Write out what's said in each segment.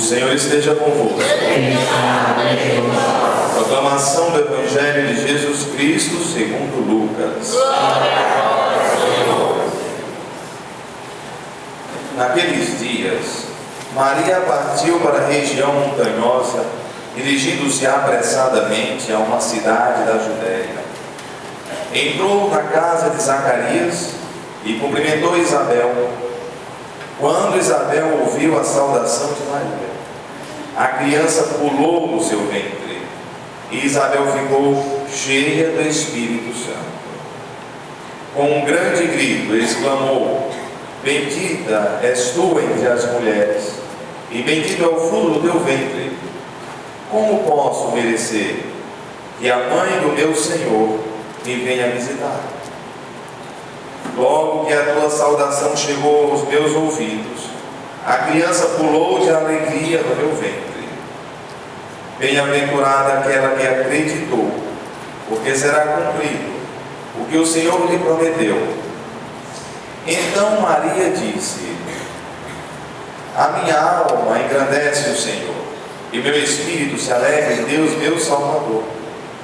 Senhor esteja convosco. Proclamação do Evangelho de Jesus Cristo segundo Lucas. Naqueles dias, Maria partiu para a região montanhosa, dirigindo-se apressadamente a uma cidade da Judéia. Entrou na casa de Zacarias e cumprimentou Isabel. Quando Isabel ouviu a saudação de Maria, a criança pulou no seu ventre, e Isabel ficou cheia do Espírito Santo. Com um grande grito, exclamou: Bendita és tu entre as mulheres, e bendito é o fruto do teu ventre. Como posso merecer que a mãe do meu Senhor me venha visitar? Logo que a tua saudação chegou aos meus ouvidos, a criança pulou de alegria no meu ventre. Bem-aventurada aquela que acreditou, porque será cumprido o que o Senhor lhe prometeu. Então Maria disse: A minha alma engrandece o Senhor, e meu espírito se alegra em Deus, meu Salvador,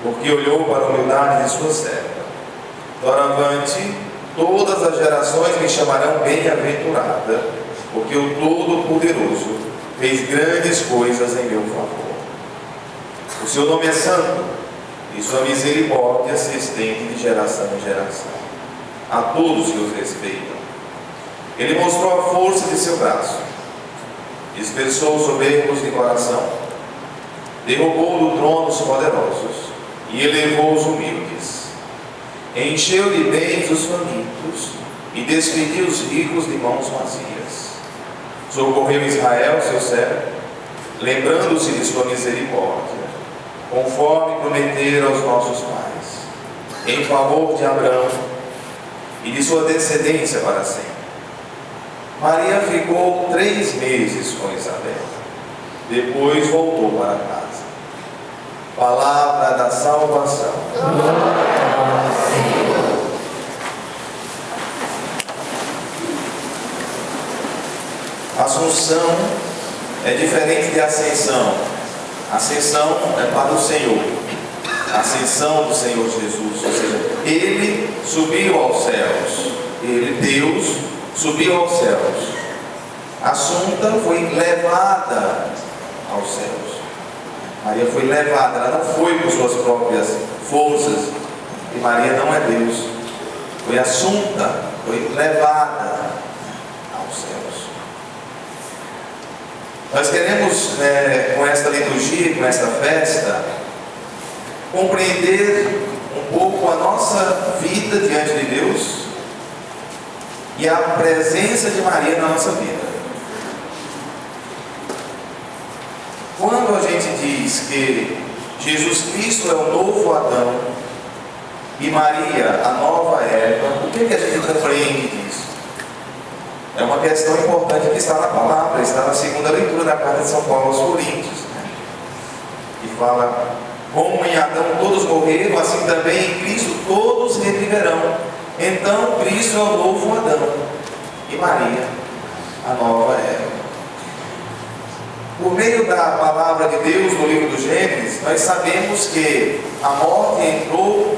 porque olhou para a humildade de sua serva. Doravante, todas as gerações me chamarão bem-aventurada, porque o Todo-Poderoso fez grandes coisas em meu favor. O seu nome é santo, e sua misericórdia se estende de geração em geração a todos que os respeitam. Ele mostrou a força de seu braço, dispersou os soberbos de coração, derrubou do trono os poderosos e elevou os humildes. Encheu de bens os famintos e despediu os ricos de mãos vazias. Socorreu Israel, seu servo, lembrando-se de sua misericórdia, conforme prometera aos nossos pais, em favor de Abraão e de sua descendência para sempre. Maria ficou 3 meses com Isabel, depois voltou para casa. Palavra da salvação. Assunção é diferente de ascensão. Ascensão é para o Senhor, a ascensão do Senhor Jesus, ou seja, Ele subiu aos céus, Ele, Deus, subiu aos céus. Assunta foi levada aos céus. Maria foi levada, ela não foi por suas próprias forças, e Maria não é Deus. Foi assunta, foi levada aos céus. Nós queremos, com esta liturgia, com esta festa, compreender um pouco a nossa vida diante de Deus e a presença de Maria na nossa vida. Quando a gente diz que Jesus Cristo é o novo Adão e Maria a nova Eva, o que a gente compreende disso? É uma questão importante que está na palavra, está na segunda leitura da carta de São Paulo aos Coríntios, que fala: como em Adão todos morreram, assim também em Cristo todos reviverão. Então Cristo é o novo Adão e Maria a nova Eva. Por meio da palavra de Deus no livro do Gênesis, nós sabemos que a morte entrou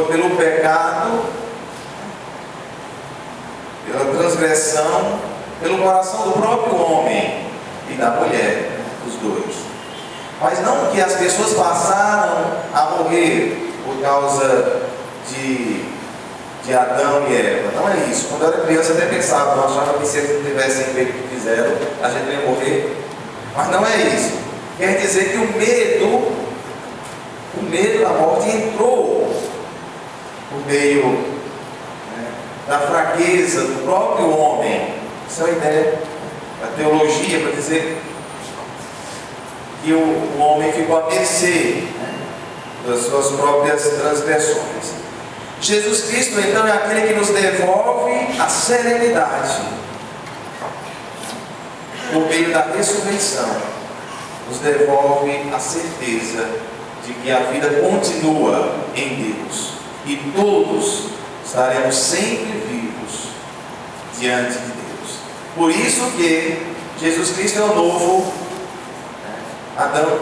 pelo pecado, pela transgressão, pelo coração do próprio homem e da mulher, os dois. Mas não que as pessoas passaram a morrer por causa de Adão e Eva. Não é isso. Quando eu era criança, eu até pensava, eu achava que se eles não tivessem feito o que fizeram, a gente não ia morrer. Mas não é isso. Quer dizer que o medo da morte entrou por meio da fraqueza do próprio homem. Essa é a ideia da teologia, para dizer que o homem ficou à mercê das suas próprias transgressões. Jesus Cristo, então, é aquele que nos devolve a serenidade por meio da ressurreição, nos devolve a certeza de que a vida continua em Deus e todos estaremos sempre vivos diante de Deus. Por isso que Jesus Cristo é o novo Adão.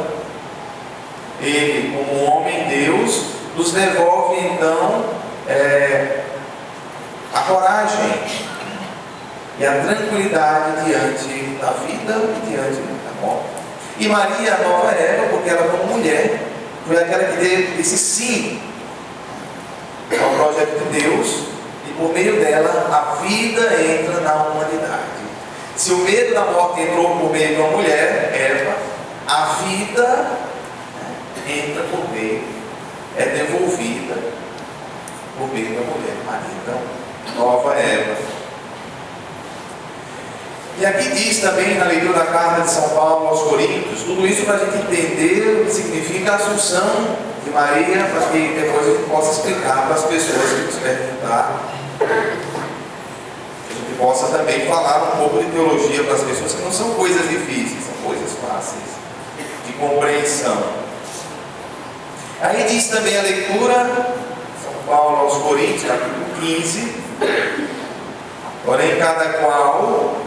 Ele, como homem Deus, nos devolve então a coragem e a tranquilidade diante da vida e diante da morte. E Maria, a nova Eva, porque ela como mulher, foi aquela que deu esse sim ao projeto de Deus, e por meio dela a vida entra na humanidade. Se o medo da morte entrou por meio de uma mulher, Eva, a vida entra por meio, é devolvida por meio da mulher, Maria. Então, nova Eva. E aqui diz também na leitura da carta de São Paulo aos Coríntios, tudo isso para a gente entender o que significa a assunção de Maria, para que depois a gente possa explicar para as pessoas que nos perguntar. A gente possa também falar um pouco de teologia para as pessoas, que não são coisas difíceis, são coisas fáceis de compreensão. Aí diz também a leitura, São Paulo aos Coríntios, capítulo 15, porém cada qual,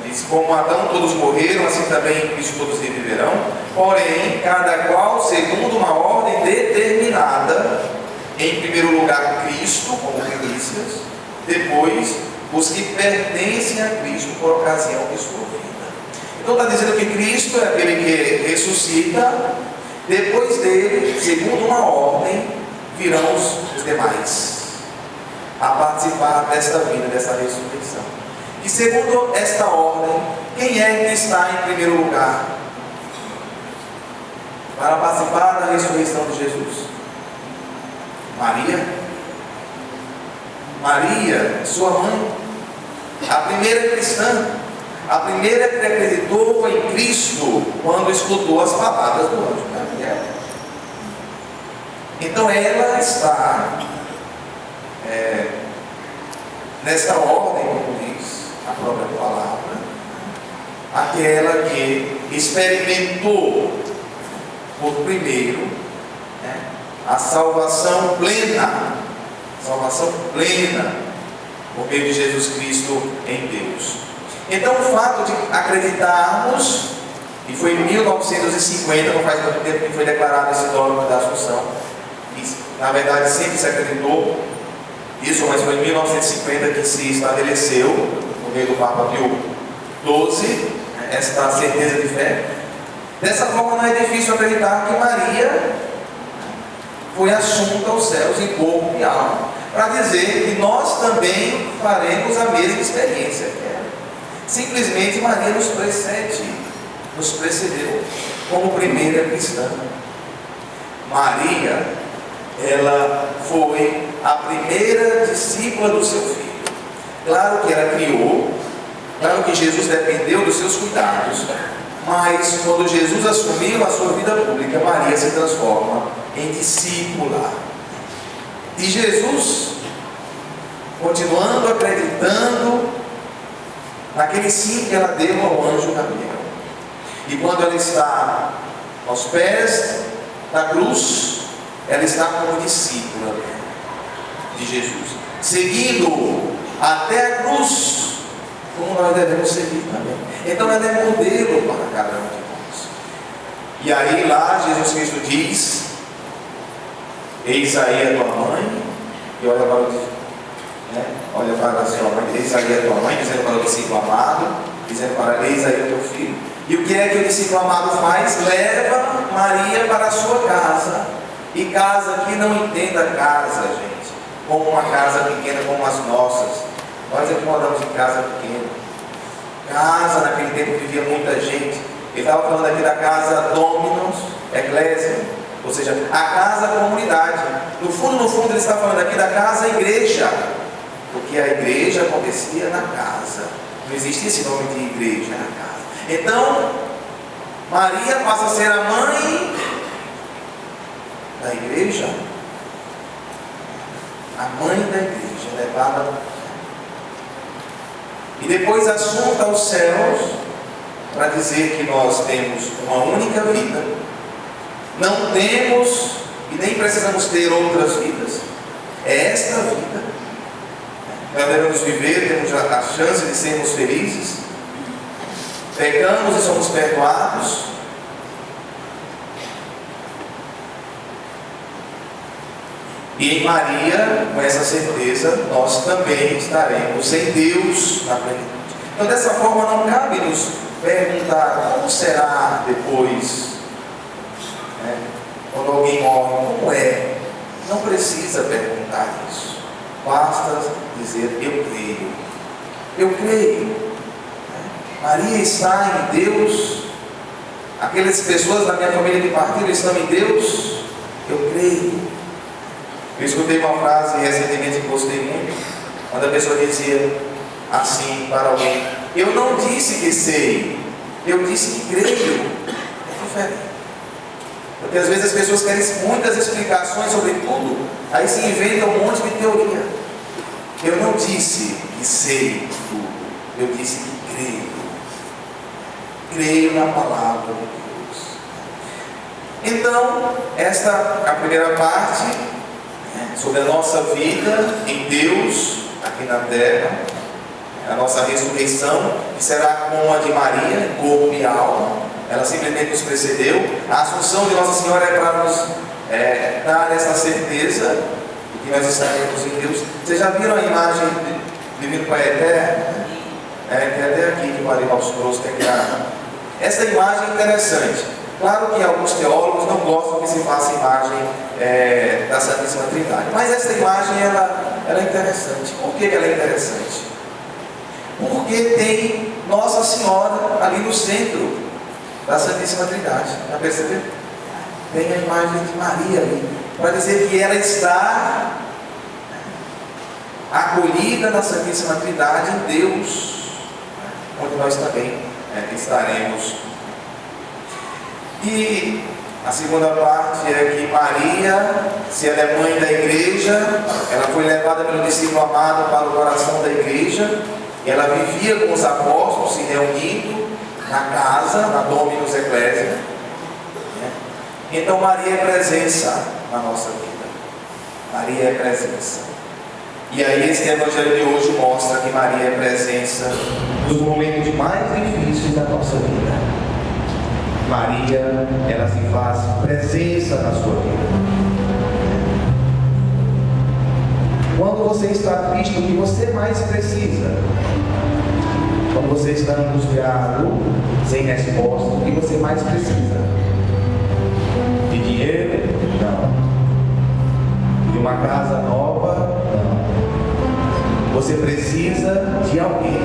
diz, como Adão todos morreram, assim também em Cristo todos viverão, porém cada qual segundo uma ordem determinada, em primeiro lugar Cristo, como primícias, depois os que pertencem a Cristo por ocasião de sua vida. Então está dizendo que Cristo é aquele que ressuscita, depois dele, segundo uma ordem, virão os demais a participar desta vida, dessa ressurreição. E segundo esta ordem, quem é que está em primeiro lugar para participar da ressurreição de Jesus? Maria. Maria, sua mãe, a primeira cristã, a primeira que acreditou em Cristo quando escutou as palavras do anjo Gabriel. Então ela está nesta ordem, como diz a própria palavra, aquela que experimentou por primeiro a salvação plena por meio de Jesus Cristo em Deus. Então o fato de acreditarmos, e foi em 1950, não faz muito tempo que foi declarado esse dogma da Assunção, e na verdade sempre se acreditou isso, mas foi em 1950 que se estabeleceu, por meio do Papa Pio XII, esta certeza de fé. Dessa forma não é difícil acreditar que Maria foi assunta aos céus em corpo e alma, para dizer que nós também faremos a mesma experiência que ela. Simplesmente Maria nos precedeu como primeira cristã. Maria, ela foi a primeira discípula do seu filho. Claro que ela criou, claro que Jesus dependeu dos seus cuidados, mas quando Jesus assumiu a sua vida pública, Maria se transforma em discípula de Jesus, continuando acreditando naquele sim que ela deu ao anjo Gabriel. E quando ela está aos pés da cruz, ela está como discípula de Jesus, seguindo até a cruz, como nós devemos seguir também. Então ela é modelo para cada um de nós. E aí lá Jesus Cristo diz: eis aí a tua mãe, e olha para a sua mãe, eis aí a tua mãe, dizendo para o discípulo amado, dizendo para eis aí o teu filho. E o que é que o discípulo amado faz? Leva Maria para a sua casa. E casa aqui não entenda casa, gente, como uma casa pequena como as nossas. Nós aqui moramos em casa pequena. Casa, naquele tempo vivia muita gente. Ele estava falando aqui da casa Dominus Ecclesia, ou seja, a casa comunidade. No fundo ele está falando aqui da casa igreja, porque a igreja acontecia na casa. Não existe esse nome de igreja na casa. Então Maria passa a ser a mãe da igreja, a mãe da igreja, levada e depois assunta aos céus, para dizer que nós temos uma única vida, não temos e nem precisamos ter outras vidas, é esta vida. Nós devemos viver, temos a chance de sermos felizes, pecamos e somos perdoados, E em Maria, com essa certeza, nós também estaremos em Deus na plenitude. Então, dessa forma, não cabe nos perguntar como será depois, né? Quando alguém morre, como é? Não precisa perguntar isso. Basta dizer: eu creio. Eu creio. Maria está em Deus. Aquelas pessoas da minha família que partiram estão em Deus. Eu creio. Eu escutei uma frase recentemente que gostei muito, quando a pessoa dizia assim para alguém: eu não disse que sei, eu disse que creio. É diferente. Porque às vezes as pessoas querem muitas explicações sobre tudo, aí se inventam um monte de teoria. Eu não disse que sei tudo, eu disse que creio. Creio na palavra de Deus. Então, esta é a primeira parte, sobre a nossa vida em Deus, aqui na terra, a nossa ressurreição, que será como a de Maria, em corpo e alma. Ela simplesmente nos precedeu. A assunção de Nossa Senhora é para nos dar essa certeza de que nós estaremos em Deus. Vocês já viram a imagem de Divino Pai Eterno? Tem até aqui que o Maria nos trouxe. Essa imagem é interessante. Claro que alguns teólogos não gostam que se faça imagem da Santíssima Trindade, mas essa imagem ela é interessante. Por que ela é interessante? Porque tem Nossa Senhora ali no centro da Santíssima Trindade. Já percebeu? Tem a imagem de Maria ali, para dizer que ela está acolhida na Santíssima Trindade em Deus, onde nós também estaremos. E a segunda parte é que Maria, se ela é mãe da igreja, ela foi levada pelo discípulo amado para o coração da igreja, e ela vivia com os apóstolos, se reunindo na casa, na Dominus Ecclesia. Então Maria é presença na nossa vida. Maria é presença. E aí esse evangelho de hoje mostra que Maria é presença nos momentos mais difíceis da nossa vida. Maria, ela se faz presença na sua vida. Quando você está triste, o que você mais precisa? Quando você está angustiado, sem resposta, o que você mais precisa? De dinheiro? Não. De uma casa nova? Não. Você precisa de alguém.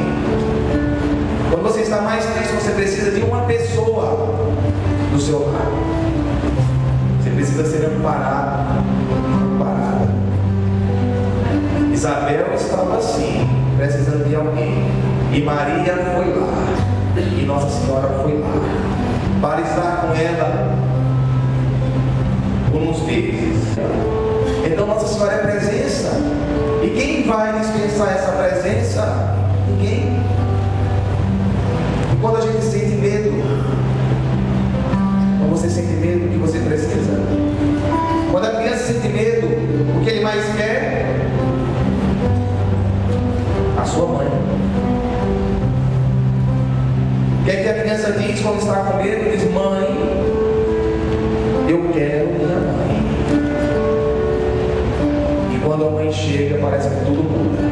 Quando você está mais triste, você precisa de uma pessoa do seu lado. Você precisa ser amparado, amparada. Isabel estava assim, precisando de alguém. E Maria foi lá. E Nossa Senhora foi lá para estar com ela por uns meses. Então Nossa Senhora é presença. E quem vai dispensar essa presença? Ninguém. Quando a gente sente medo, quando você sente medo, o que você precisa? Quando a criança sente medo, o que ele mais quer? A sua mãe. O que é que a criança diz quando está com medo? Diz: mãe, eu quero minha mãe. E quando a mãe chega, parece que tudo muda.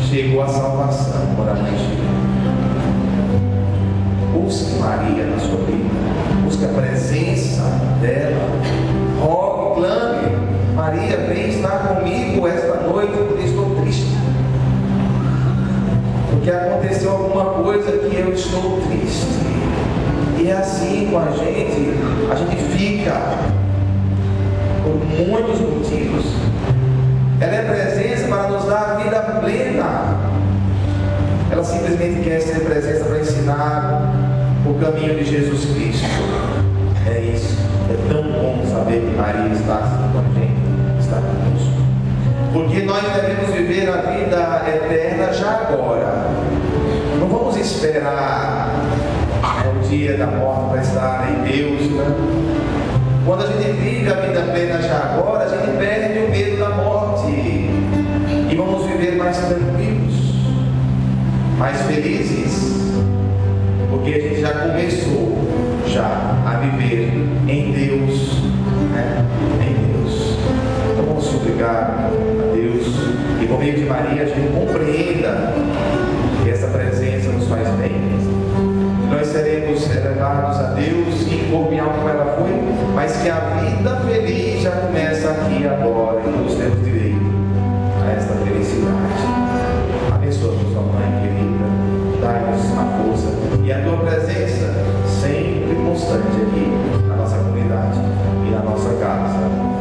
Chegou a salvação quando a mãe chega. Busque Maria na sua vida, busque a presença dela, rogue, clame: Maria, vem estar comigo esta noite, porque estou triste, porque aconteceu alguma coisa que eu estou triste. E é assim com a gente fica por muitos motivos. Ela é presença para nos dar a vida plena. Ela simplesmente quer ser presença para ensinar o caminho de Jesus Cristo. É isso. É tão bom saber que Maria está assim com a gente, está conosco. Porque nós devemos viver a vida eterna já agora. Não vamos esperar o dia da morte para estar em Deus, né? Quando a gente vive a vida plena já agora, a gente perde o medo da morte e vamos viver mais tranquilos, mais felizes, porque a gente já começou a viver em Deus, né? Em Deus. a gente compreenda que essa presença nos faz bem. Nós seremos elevados a Deus em corpo e alma como ela foi, mas que a vida feliz já começa aqui agora, e nós temos direito a esta felicidade. Abençoa-nos, ó Mãe querida, dai-nos a força e a tua presença sempre constante aqui na nossa comunidade e na nossa casa.